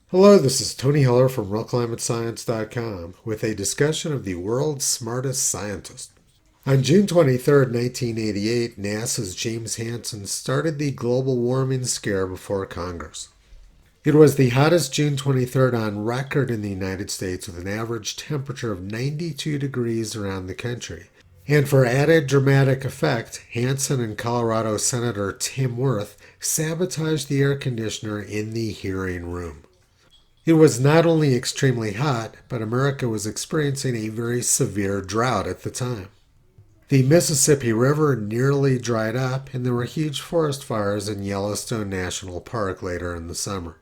Hello, this is Tony Heller from RealClimateScience.com with a discussion of the world's smartest scientist. On June 23, 1988, NASA's James Hansen started the global warming scare before Congress. It was the hottest June 23rd on record in the United States with an average temperature of 92 degrees around the country. And for added dramatic effect, Hansen and Colorado Senator Tim Wirth sabotaged the air conditioner in the hearing room. It was not only extremely hot, but America was experiencing a very severe drought at the time. The Mississippi River nearly dried up, and there were huge forest fires in Yellowstone National Park later in the summer.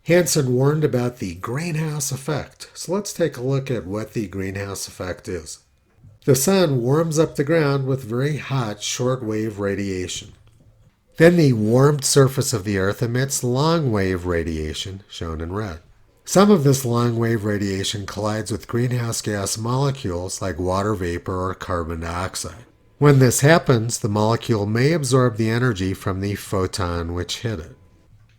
Hansen warned about the greenhouse effect, so let's take a look at what the greenhouse effect is. The sun warms up the ground with very hot shortwave radiation. Then the warmed surface of the Earth emits long-wave radiation, shown in red. Some of this long-wave radiation collides with greenhouse gas molecules like water vapor or carbon dioxide. When this happens, the molecule may absorb the energy from the photon which hit it.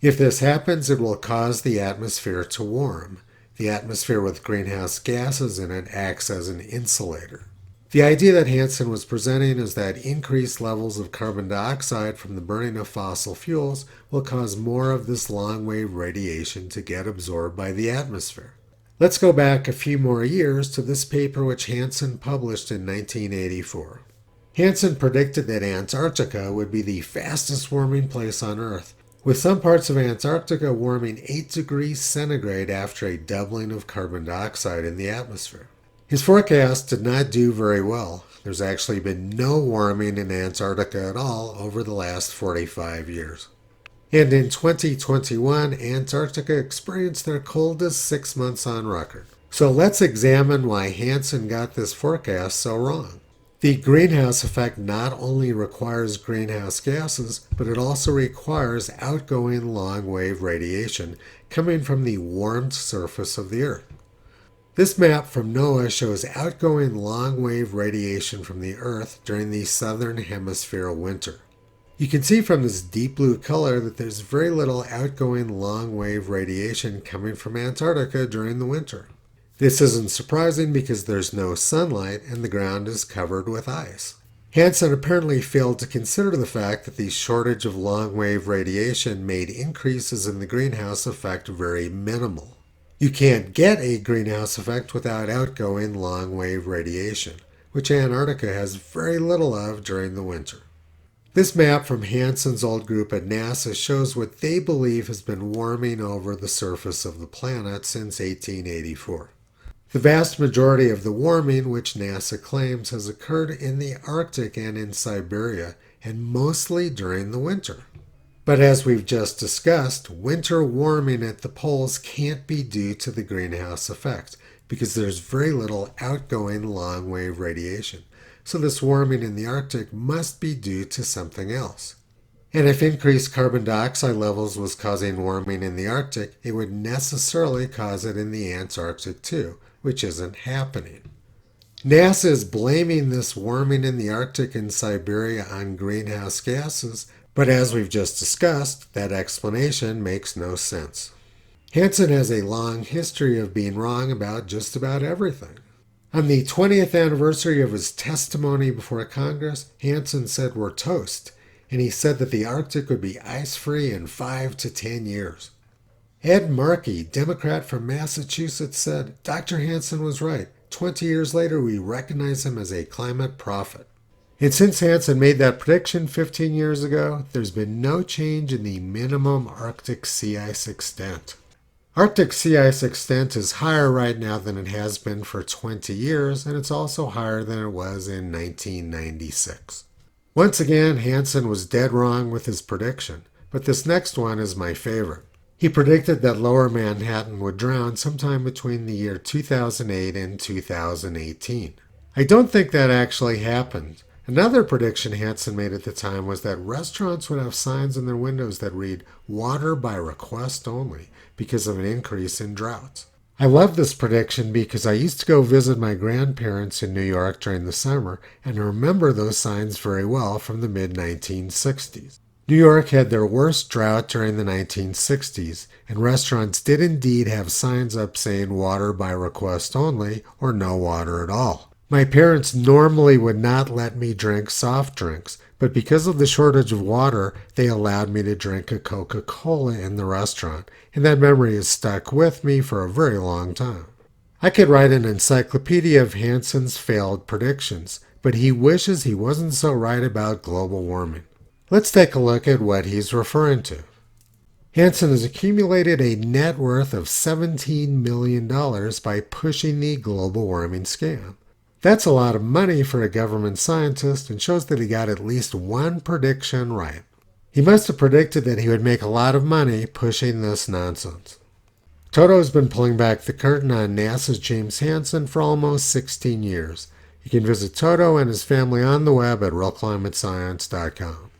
If this happens, it will cause the atmosphere to warm. The atmosphere with greenhouse gases in it acts as an insulator. The idea that Hansen was presenting is that increased levels of carbon dioxide from the burning of fossil fuels will cause more of this long-wave radiation to get absorbed by the atmosphere. Let's go back a few more years to this paper which Hansen published in 1984. Hansen predicted that Antarctica would be the fastest warming place on Earth, with some parts of Antarctica warming 8 degrees centigrade after a doubling of carbon dioxide in the atmosphere. His forecast did not do very well. There's actually been no warming in Antarctica at all over the last 45 years. And in 2021, Antarctica experienced their coldest 6 months on record. So let's examine why Hansen got this forecast so wrong. The greenhouse effect not only requires greenhouse gases, but it also requires outgoing long-wave radiation coming from the warmed surface of the Earth. This map from NOAA shows outgoing long-wave radiation from the Earth during the southern hemisphere winter. You can see from this deep blue color that there's very little outgoing long-wave radiation coming from Antarctica during the winter. This isn't surprising because there's no sunlight and the ground is covered with ice. Hansen apparently failed to consider the fact that the shortage of long-wave radiation made increases in the greenhouse effect very minimal. You can't get a greenhouse effect without outgoing long-wave radiation, which Antarctica has very little of during the winter. This map from Hansen's old group at NASA shows what they believe has been warming over the surface of the planet since 1884. The vast majority of the warming, which NASA claims, has occurred in the Arctic and in Siberia, and mostly during the winter. But as we've just discussed, winter warming at the poles can't be due to the greenhouse effect because there's very little outgoing long-wave radiation. So this warming in the Arctic must be due to something else. And if increased carbon dioxide levels was causing warming in the Arctic, it would necessarily cause it in the Antarctic too, which isn't happening. NASA is blaming this warming in the Arctic and Siberia on greenhouse gases, but as we've just discussed, that explanation makes no sense. Hansen has a long history of being wrong about just about everything. On the 20th anniversary of his testimony before Congress, Hansen said we're toast, and he said that the Arctic would be ice-free in 5 to 10 years. Ed Markey, Democrat from Massachusetts, said Dr. Hansen was right. 20 years later, we recognize him as a climate prophet. And since Hansen made that prediction 15 years ago, there's been no change in the minimum Arctic sea ice extent. Arctic sea ice extent is higher right now than it has been for 20 years, and it's also higher than it was in 1996. Once again, Hansen was dead wrong with his prediction, but this next one is my favorite. He predicted that Lower Manhattan would drown sometime between the year 2008 and 2018. I don't think that actually happened. Another prediction Hansen made at the time was that restaurants would have signs in their windows that read, "Water by request only," because of an increase in droughts. I love this prediction because I used to go visit my grandparents in New York during the summer and I remember those signs very well from the mid-1960s. New York had their worst drought during the 1960s, and restaurants did indeed have signs up saying water by request only or no water at all. My parents normally would not let me drink soft drinks, but because of the shortage of water, they allowed me to drink a Coca-Cola in the restaurant, and that memory has stuck with me for a very long time. I could write an encyclopedia of Hansen's failed predictions, but he wishes he wasn't so right about global warming. Let's take a look at what he's referring to. Hansen has accumulated a net worth of $17 million by pushing the global warming scam. That's a lot of money for a government scientist and shows that he got at least one prediction right. He must have predicted that he would make a lot of money pushing this nonsense. Toto has been pulling back the curtain on NASA's James Hansen for almost 16 years. You can visit Toto and his family on the web at realclimatescience.com.